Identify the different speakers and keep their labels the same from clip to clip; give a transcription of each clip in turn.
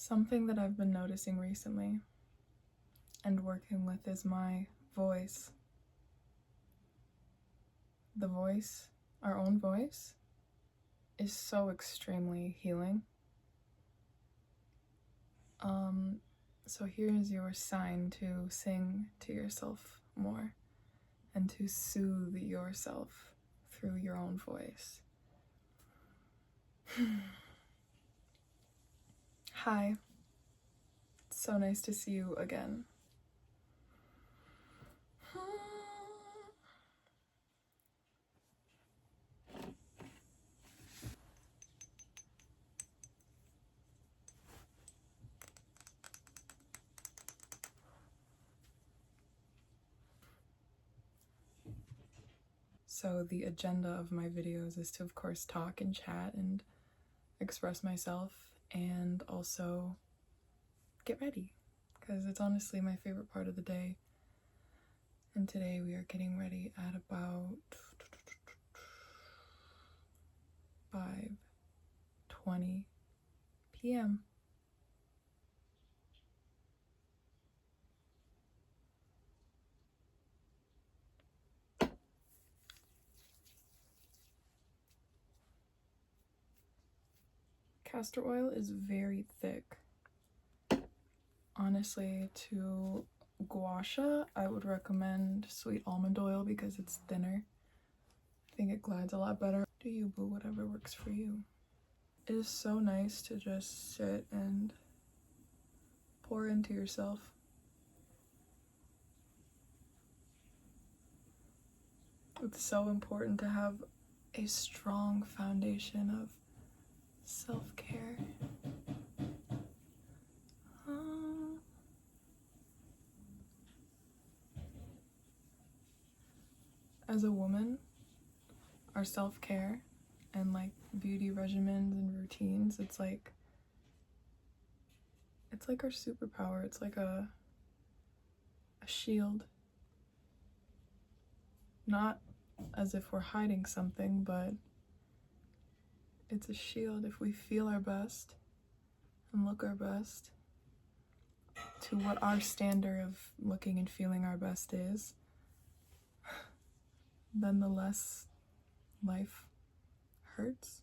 Speaker 1: Something that I've been noticing recently and working with is my voice. The voice, our own voice, is so extremely healing. So here's your sign to sing to yourself more and to soothe yourself through your own voice. Hi, it's so nice to see you again. So the agenda of my videos is to, of course, talk and chat and express myself and also get ready, because it's honestly my favorite part of the day. And today we are getting ready at about 5:20 p.m. Castor oil is very thick. Honestly, to gua sha, I would recommend sweet almond oil because it's thinner. I think it glides a lot better. Do you, boo, whatever works for you. It is so nice to just sit and pour into yourself. It's so important to have a strong foundation of self-care. As a woman, our self-care and like beauty regimens and routines, it's like our superpower. It's like a shield. Not as if we're hiding something, but it's a shield. If we feel our best and look our best to what our standard of looking and feeling our best is, then the less life hurts.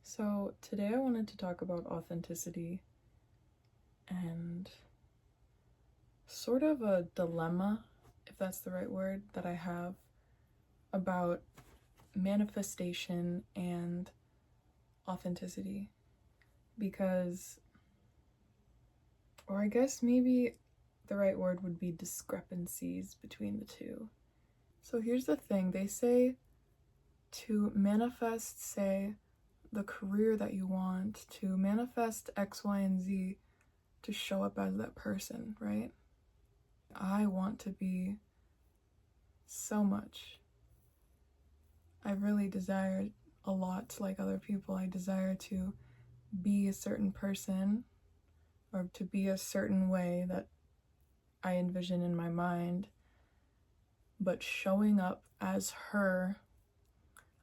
Speaker 1: So today I wanted to talk about authenticity and sort of a dilemma, if that's the right word, that I have about manifestation and authenticity. Because, or I guess maybe the right word would be discrepancies between the two. So here's the thing, they say to manifest, say, the career that you want, to manifest X, Y, and Z, to show up as that person, right? I want to be so much. I really desire a lot like other people. I desire to be a certain person or to be a certain way that I envision in my mind. But showing up as her,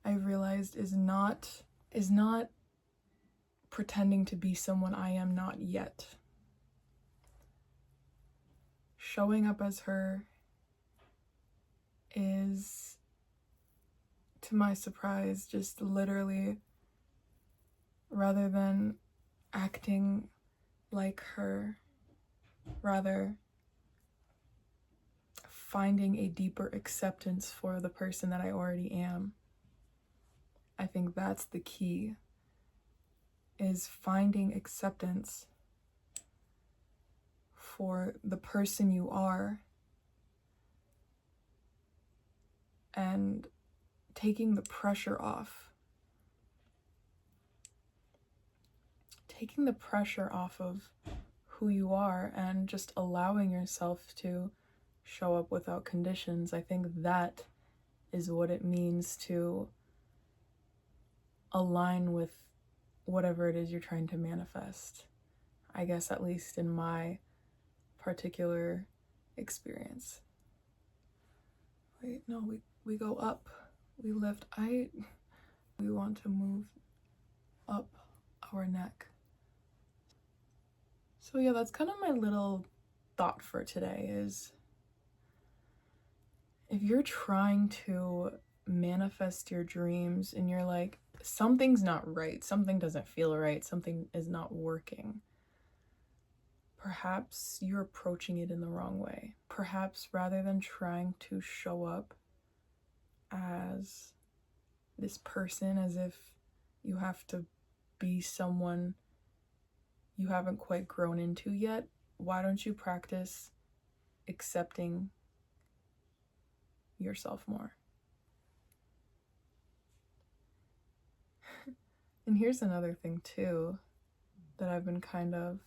Speaker 1: I realized is not pretending to be someone I am not yet. Showing up as her is, to my surprise, just literally, rather than acting like her, rather finding a deeper acceptance for the person that I already am. I think that's the key, is finding acceptance for the person you are and taking the pressure off. Taking the pressure off of who you are and just allowing yourself to show up without conditions. I think that is what it means to align with whatever it is you're trying to manifest. I guess at least in my particular experience. Wait, no, we go up, we lift. We want to move up our neck. So yeah, that's kind of my little thought for today is if you're trying to manifest your dreams and you're like, something's not right, something doesn't feel right, something is not working, perhaps you're approaching it in the wrong way. Perhaps rather than trying to show up as this person, as if you have to be someone you haven't quite grown into yet, why don't you practice accepting yourself more? And here's another thing too that I've been kind of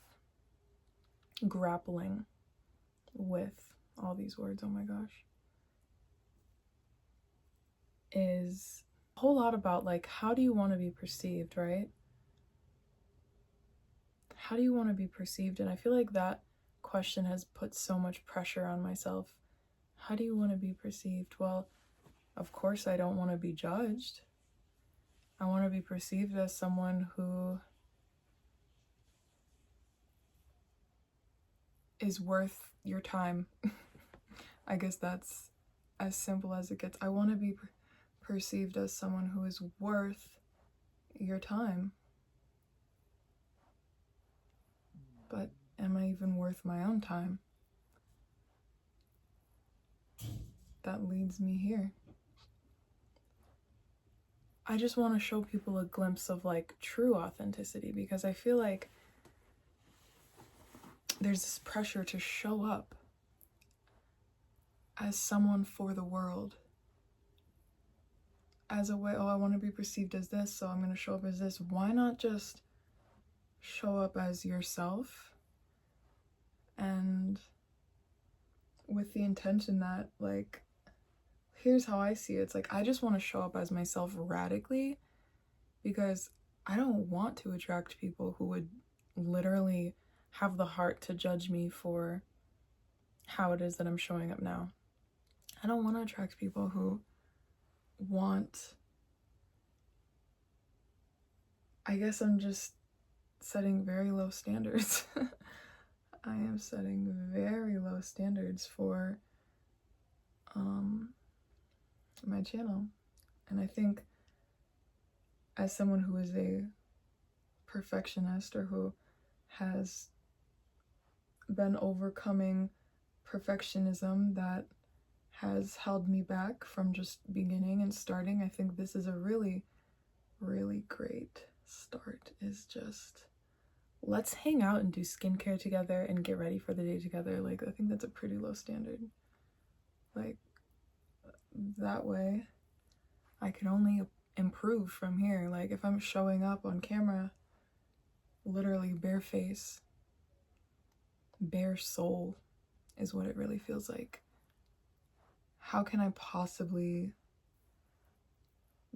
Speaker 1: grappling with, all these words, oh my gosh, is a whole lot about like, how do you want to be perceived, right? How do you want to be perceived? And I feel like that question has put so much pressure on myself. How do you want to be perceived? Well, of course, I don't want to be judged. I want to be perceived as someone who is worth your time. I guess that's as simple as it gets. I want to be perceived as someone who is worth your time. But am I even worth my own time? That leads me here. I just want to show people a glimpse of like true authenticity, because I feel like there's this pressure to show up as someone for the world, as a way, oh, I want to be perceived as this, so I'm going to show up as this. Why not just show up as yourself, and with the intention that, like, here's how I see it. It's like, I just want to show up as myself radically, because I don't want to attract people who would literally have the heart to judge me for how it is that I'm showing up now. I don't want to attract people who want, I guess I'm just setting very low standards. I am setting very low standards for my channel. And I think as someone who is a perfectionist, or who has been overcoming perfectionism that has held me back from just beginning and starting, I think this is a really, really great start. Is just, let's hang out and do skincare together and get ready for the day together. Like, I think that's a pretty low standard. Like, that way I can only improve from here. Like, if I'm showing up on camera literally bare face, bare soul is what it really feels like, how can I possibly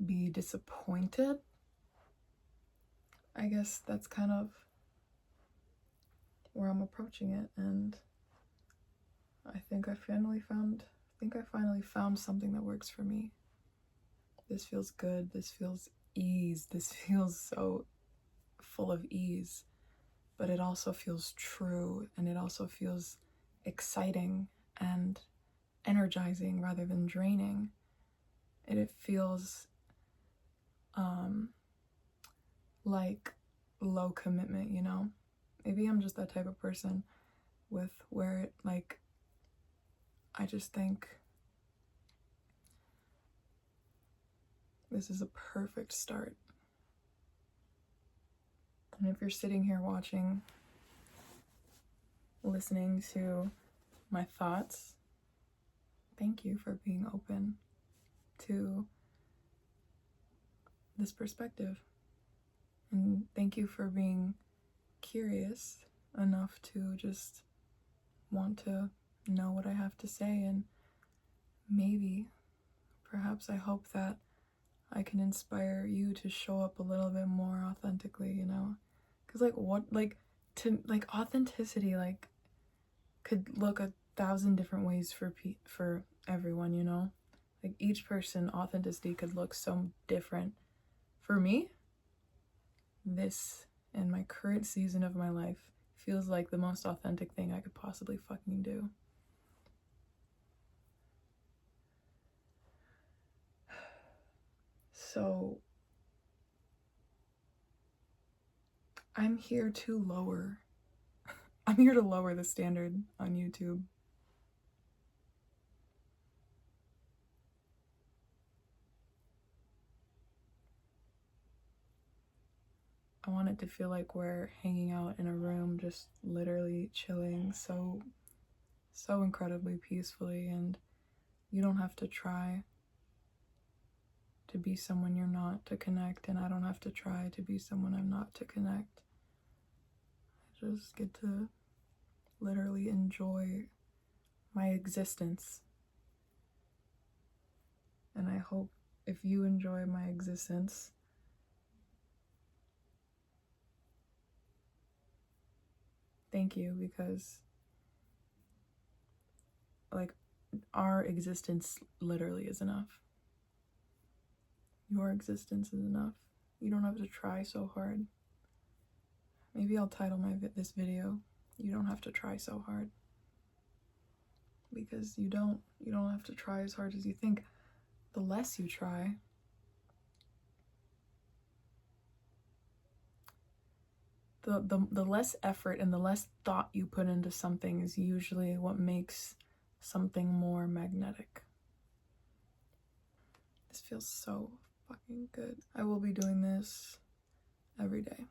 Speaker 1: be disappointed? I guess that's kind of where I'm approaching it. And I think I finally found something that works for me. This feels good. This feels ease. This feels so full of ease, but it also feels true, and it also feels exciting and energizing rather than draining. And it feels like low commitment, you know? Maybe I'm just that type of person with where it, like, I just think this is a perfect start. And if you're sitting here watching, listening to my thoughts, thank you for being open to this perspective. And thank you for being curious enough to just want to know what I have to say. And maybe, perhaps, I hope that I can inspire you to show up a little bit more authentically, you know? Because, like, authenticity, like, could look 1,000 different ways for everyone, you know? Like, each person, authenticity could look so different. For me, this in my current season of my life feels like the most authentic thing I could possibly fucking do. So I'm here to lower the standard on YouTube. I want it to feel like we're hanging out in a room, just literally chilling so incredibly peacefully, and you don't have to try to be someone you're not to connect, and I don't have to try to be someone I'm not to connect. I just get to literally enjoy my existence. And I hope if you enjoy my existence, thank you, because like our existence literally is enough. Your existence is enough. You don't have to try so hard. Maybe I'll title this video, "You don't have to try so hard." Because you don't have to try as hard as you think. The less you try, the less effort and the less thought you put into something is usually what makes something more magnetic. This feels so fucking good. I will be doing this every day.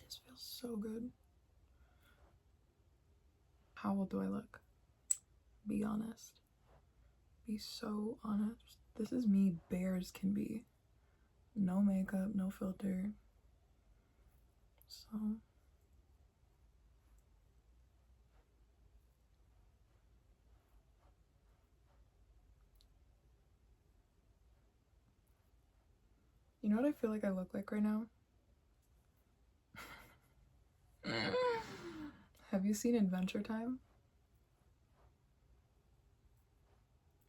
Speaker 1: This feels so good. How old do I look? Be honest. Be so honest. This is me bare as can be. No makeup, no filter. So you know what I feel like I look like right now? Have you seen Adventure Time?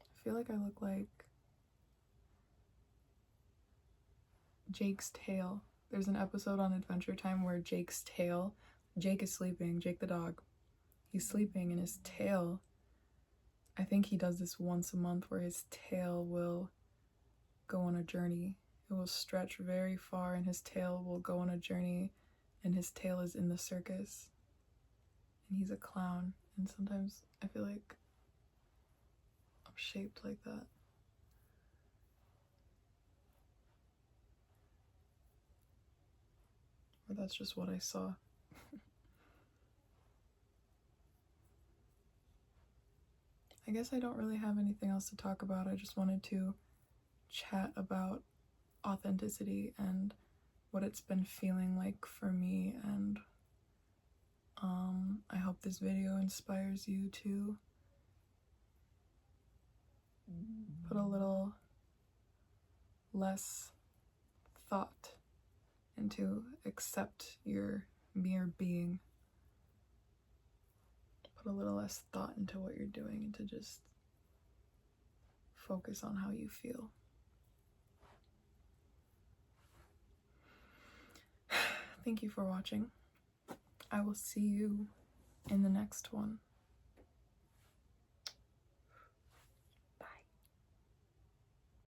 Speaker 1: I feel like I look like Jake's tail. There's an episode on Adventure Time where Jake is sleeping, Jake the dog. He's sleeping and his tail, I think he does this once a month where his tail will go on a journey. It will stretch very far and his tail will go on a journey, and his tail is in the circus. And he's a clown, and sometimes I feel like I'm shaped like that. Or that's just what I saw. I guess I don't really have anything else to talk about. I just wanted to chat about authenticity and what it's been feeling like for me, and I hope this video inspires you to put a little less thought into accept your mere being. Put a little less thought into what you're doing and to just focus on how you feel. Thank you for watching. I will see you in the next one.